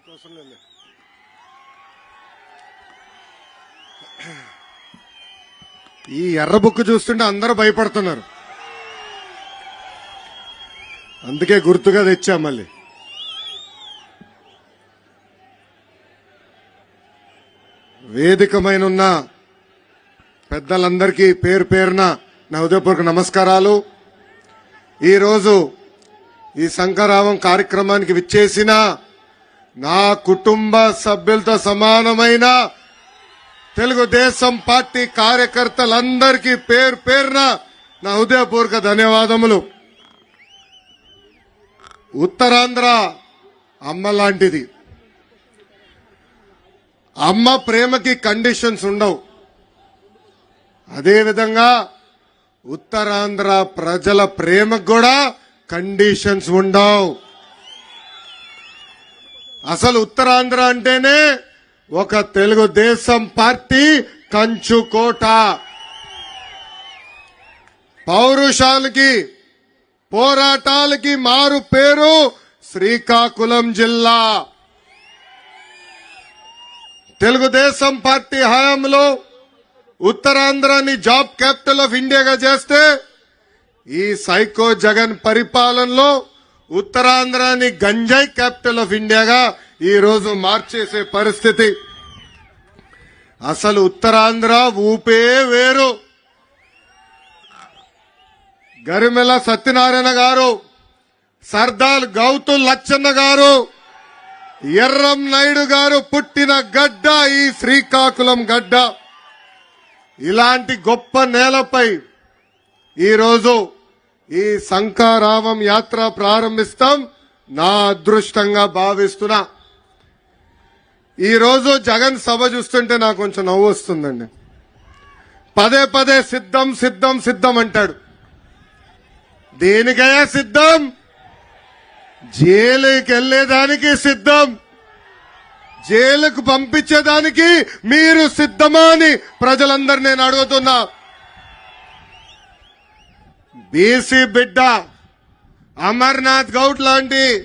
అవసరం లేదు. ఈ ఎర్ర బుక్ చూస్తుంటే అందరూ భయపడుతున్నారు. అందుకే గుర్తుగా తెచ్చా. మళ్ళీ వేదికమైనున్న పెద్దలందరికీ పేరు పేరున నా హృదయపూర్వక నమస్కారాలు. ఈరోజు ఈ శంఖారావం కార్యక్రమానికి విచ్చేసిన నా కుటుంబ సభ్యులతో సమానమైన తెలుగుదేశం పార్టీ కార్యకర్తలందరికీ పేరు పేరున నా హృదయపూర్వక ధన్యవాదములు. ఉత్తరాంధ్ర అమ్మ లాంటిది. అమ్మ ప్రేమకి కండిషన్స్ ఉండవు. అదేవిధంగా ఉత్తరాంధ్ర ప్రజల ప్రేమకు కూడా కండిషన్స్ ఉండవు. అసలు ఉత్తరాంధ్ర అంటేనే ఒక తెలుగుదేశం పార్టీ కంచుకోట. పౌరుషాలకి పోరాటాలకి మారు పేరు శ్రీకాకుళం జిల్లా. తెలుగుదేశం పార్టీ హయాంలో ఉత్తరాంధ్రాని జాబ్ క్యాపిటల్ ఆఫ్ ఇండియాగా చేస్తే ఈ సైకో జగన్ పరిపాలనలో ఉత్తరాంధ్రాని గంజాయి క్యాపిటల్ ఆఫ్ ఇండియాగా ఈ రోజు మార్చేసే పరిస్థితి. అసలు ఉత్తరాంధ్ర ఊపే వేరు. గరిమెల సత్యనారాయణ గారు, సర్దార్ గౌతు లచ్చన్న గారు, ఎర్రం నాయుడు గారు పుట్టిన గడ్డ ఈ శ్రీకాకుళం గడ్డ. ఇలాంటి గొప్ప నేలపై ఈరోజు ఈ శంఖారావం యాత్ర ప్రారంభిస్తాం. నా అదృష్టంగా భావిస్తున్నా. ఈరోజు జగన్ సభ చూస్తుంటే నాకు కొంచెం నవ్వు వస్తుందండి. పదే పదే సిద్ధం సిద్ధం సిద్ధం అంటాడు. దేనికయ్యా సిద్ధం? జైలుకి వెళ్లేదానికి సిద్ధం. జైలుకు పంపించేదానికి మీరు సిద్ధమా అని ప్రజలందరూ నేను అడుగుతున్నా. బీసీ బిడ్డ అమర్నాథ్ గౌడ్ లాంటి